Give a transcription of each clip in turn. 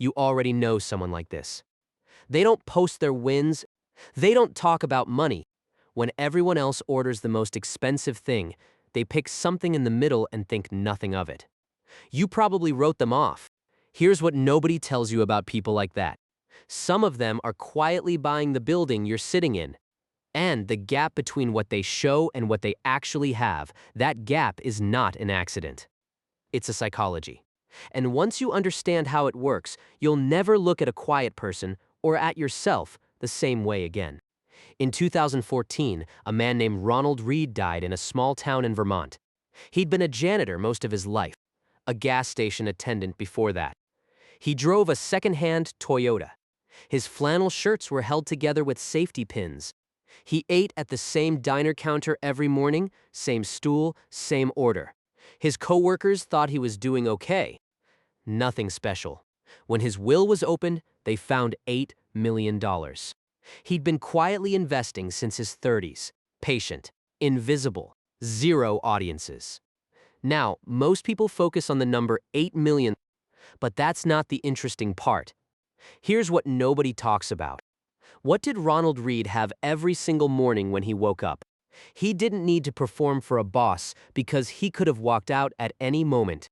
You already know someone like this. They don't post their wins. They don't talk about money. When everyone else orders the most expensive thing, they pick something in the middle and think nothing of it. You probably wrote them off. Here's what nobody tells you about people like that. Some of them are quietly buying the building you're sitting in. And the gap between what they show and what they actually have, that gap is not an accident. It's a psychology. And once you understand how it works, you'll never look at a quiet person or at yourself the same way again. In 2014, a man named Ronald Reed died in a small town in Vermont. He'd been a janitor most of his life, a gas station attendant before that. He drove a second-hand Toyota. His flannel shirts were held together with safety pins. He ate at the same diner counter every morning, same stool, same order. His coworkers thought he was doing okay. Nothing special. When his will was opened, they found $8 million. He'd been quietly investing since his 30s, patient, invisible, zero audiences. Now, most people focus on the number 8 million, but that's not the interesting part. Here's what nobody talks about. What did Ronald Reed have every single morning when he woke up? He didn't need to perform for a boss because he could have walked out at any moment.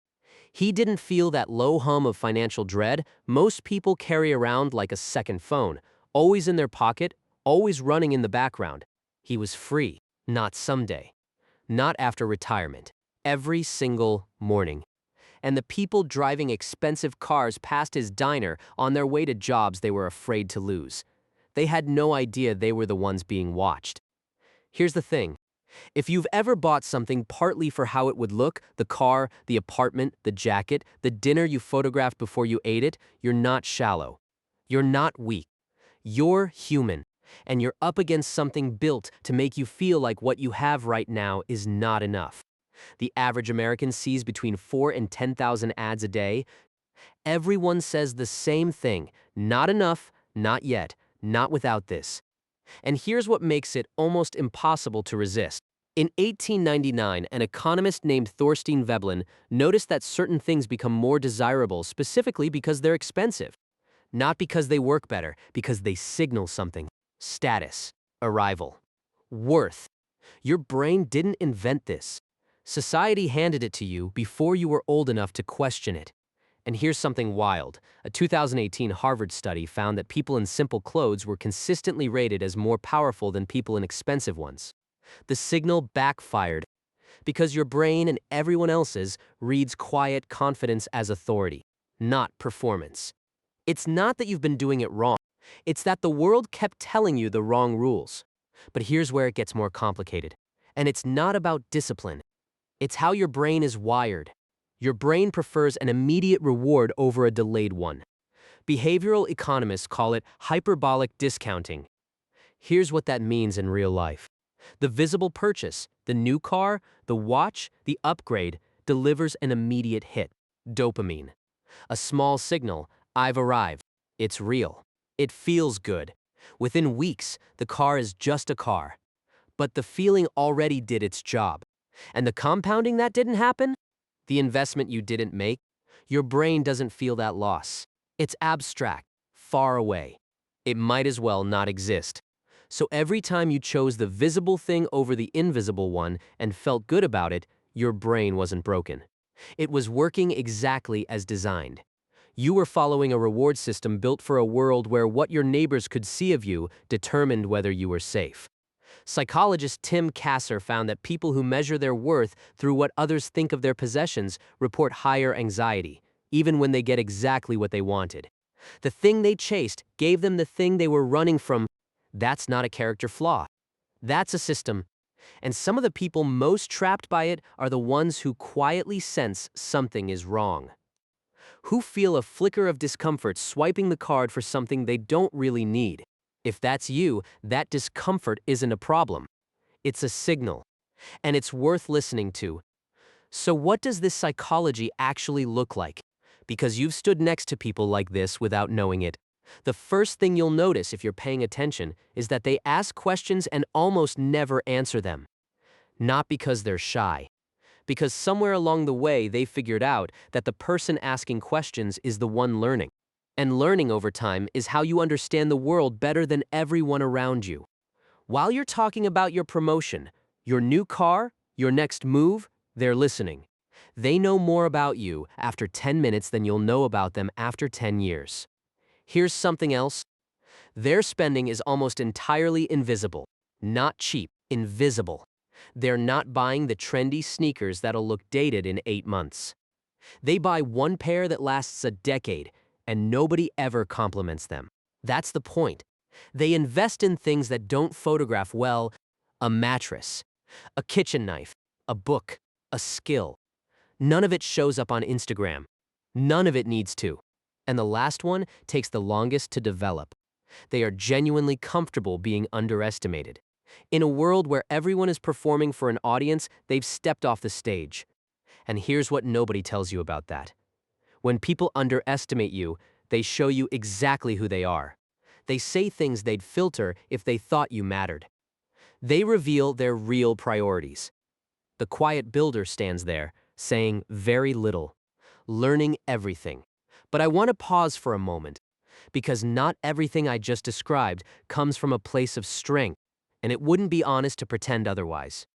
He didn't feel that low hum of financial dread most people carry around like a second phone, always in their pocket, always running in the background. He was free, not someday, not after retirement, every single morning. And the people driving expensive cars past his diner on their way to jobs they were afraid to lose. They had no idea they were the ones being watched. Here's the thing. If you've ever bought something partly for how it would look, the car, the apartment, the jacket, the dinner you photographed before you ate it, you're not shallow. You're not weak. You're human. And you're up against something built to make you feel like what you have right now is not enough. The average American sees between 4,000 and 10,000 ads a day. Everyone says the same thing. Not enough, not yet, not without this. And here's what makes it almost impossible to resist. In 1899, an economist named Thorstein Veblen noticed that certain things become more desirable specifically because they're expensive. Not because they work better, because they signal something. Status, arrival, worth. Your brain didn't invent this. Society handed it to you before you were old enough to question it. And here's something wild. A 2018 Harvard study found that people in simple clothes were consistently rated as more powerful than people in expensive ones. The signal backfired because your brain and everyone else's reads quiet confidence as authority, not performance. It's not that you've been doing it wrong. It's that the world kept telling you the wrong rules. But here's where it gets more complicated. And it's not about discipline. It's how your brain is wired. Your brain prefers an immediate reward over a delayed one. Behavioral economists call it hyperbolic discounting. Here's what that means in real life. The visible purchase, the new car, the watch, the upgrade, delivers an immediate hit, dopamine. A small signal, I've arrived. It's real. It feels good. Within weeks, the car is just a car. But the feeling already did its job. And the compounding that didn't happen? The investment you didn't make? Your brain doesn't feel that loss. It's abstract, far away. It might as well not exist. So every time you chose the visible thing over the invisible one and felt good about it, your brain wasn't broken. It was working exactly as designed. You were following a reward system built for a world where what your neighbors could see of you determined whether you were safe. Psychologist Tim Kasser found that people who measure their worth through what others think of their possessions report higher anxiety, even when they get exactly what they wanted. The thing they chased gave them the thing they were running from. That's not a character flaw. That's a system. And some of the people most trapped by it are the ones who quietly sense something is wrong. Who feel a flicker of discomfort swiping the card for something they don't really need. If that's you, that discomfort isn't a problem. It's a signal. And it's worth listening to. So what does this psychology actually look like? Because you've stood next to people like this without knowing it. The first thing you'll notice if you're paying attention is that they ask questions and almost never answer them. Not because they're shy. Because somewhere along the way they figured out that the person asking questions is the one learning. And learning over time is how you understand the world better than everyone around you. While you're talking about your promotion, your new car, your next move, they're listening. They know more about you after 10 minutes than you'll know about them after 10 years. Here's something else. Their spending is almost entirely invisible. Not cheap, invisible. They're not buying the trendy sneakers that'll look dated in 8 months. They buy one pair that lasts a decade, and nobody ever compliments them. That's the point. They invest in things that don't photograph well: a mattress, a kitchen knife, a book, a skill. None of it shows up on Instagram. None of it needs to. And the last one takes the longest to develop. They are genuinely comfortable being underestimated. In a world where everyone is performing for an audience, they've stepped off the stage. And here's what nobody tells you about that. When people underestimate you, they show you exactly who they are. They say things they'd filter if they thought you mattered. They reveal their real priorities. The quiet builder stands there, saying very little, learning everything. But I want to pause for a moment, because not everything I just described comes from a place of strength, and it wouldn't be honest to pretend otherwise.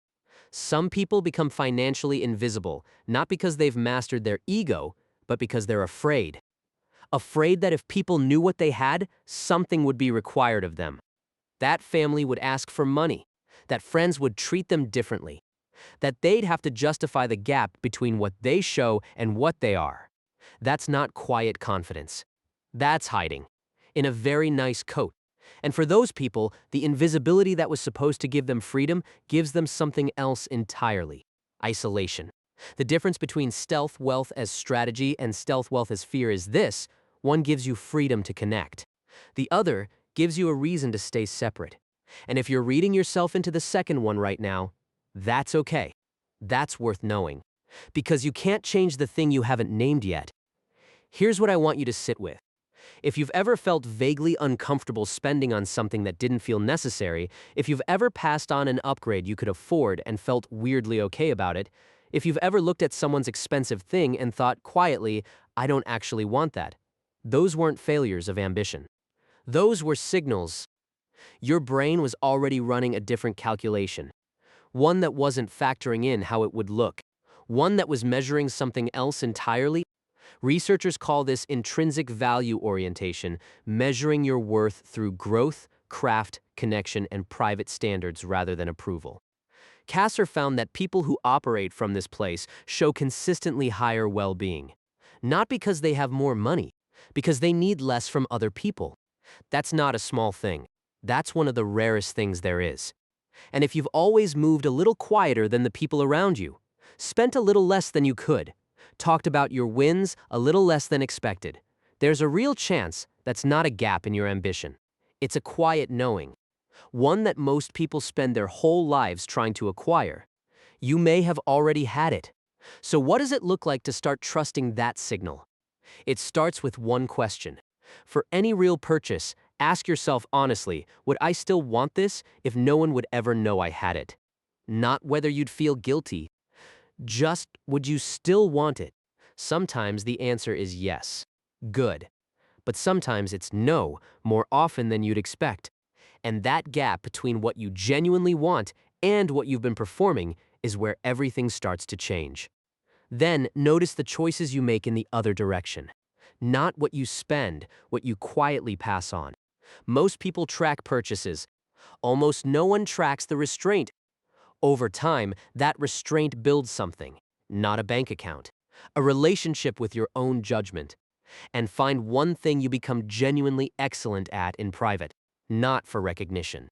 Some people become financially invisible, not because they've mastered their ego, but because they're afraid. Afraid that if people knew what they had, something would be required of them. That family would ask for money, that friends would treat them differently, that they'd have to justify the gap between what they show and what they are. That's not quiet confidence. That's hiding in a very nice coat. And for those people, the invisibility that was supposed to give them freedom gives them something else entirely: isolation. The difference between stealth wealth as strategy and stealth wealth as fear is this: one gives you freedom to connect. The other gives you a reason to stay separate. And if you're reading yourself into the second one right now, that's okay. That's worth knowing. Because you can't change the thing you haven't named yet. Here's what I want you to sit with. If you've ever felt vaguely uncomfortable spending on something that didn't feel necessary, if you've ever passed on an upgrade you could afford and felt weirdly okay about it, if you've ever looked at someone's expensive thing and thought quietly, I don't actually want that, those weren't failures of ambition. Those were signals. Your brain was already running a different calculation, one that wasn't factoring in how it would look, one that was measuring something else entirely. Researchers call this intrinsic value orientation, measuring your worth through growth, craft, connection, and private standards rather than approval. Kasser found that people who operate from this place show consistently higher well-being. Not because they have more money, because they need less from other people. That's not a small thing. That's one of the rarest things there is. And if you've always moved a little quieter than the people around you, spent a little less than you could, talked about your wins a little less than expected, there's a real chance that's not a gap in your ambition. It's a quiet knowing, one that most people spend their whole lives trying to acquire. You may have already had it. So what does it look like to start trusting that signal? It starts with one question. For any real purchase, ask yourself honestly, would I still want this if no one would ever know I had it? Not whether you'd feel guilty. Just, would you still want it? Sometimes the answer is yes. Good. But sometimes it's no, more often than you'd expect. And that gap between what you genuinely want and what you've been performing is where everything starts to change. Then notice the choices you make in the other direction. Not what you spend, what you quietly pass on. Most people track purchases. Almost no one tracks the restraint. Over time, that restraint builds something, not a bank account, a relationship with your own judgment. And find one thing you become genuinely excellent at in private, not for recognition.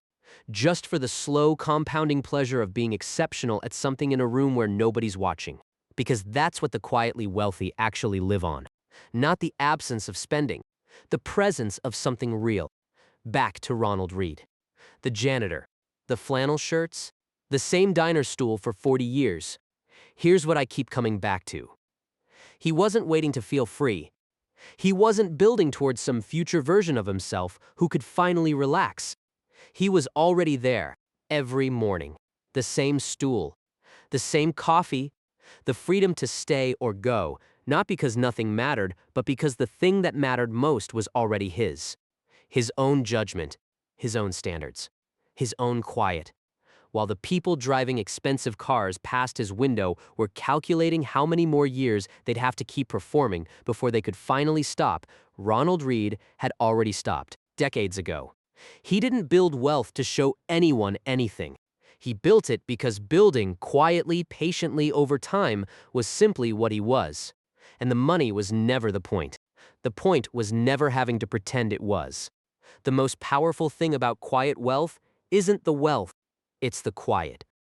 Just for the slow, compounding pleasure of being exceptional at something in a room where nobody's watching. Because that's what the quietly wealthy actually live on. Not the absence of spending, the presence of something real. Back to Ronald Reed. The janitor, the flannel shirts, the same diner stool for 40 years. Here's what I keep coming back to. He wasn't waiting to feel free. He wasn't building towards some future version of himself who could finally relax. He was already there, every morning. The same stool, the same coffee, the freedom to stay or go, Not because nothing mattered, but because the thing that mattered most was already his. His own judgment, his own standards, his own quiet. While the people driving expensive cars past his window were calculating how many more years they'd have to keep performing before they could finally stop, Ronald Reed had already stopped, decades ago. He didn't build wealth to show anyone anything. He built it because building quietly, patiently over time was simply what he was. And the money was never the point. The point was never having to pretend it was. The most powerful thing about quiet wealth isn't the wealth, it's the quiet.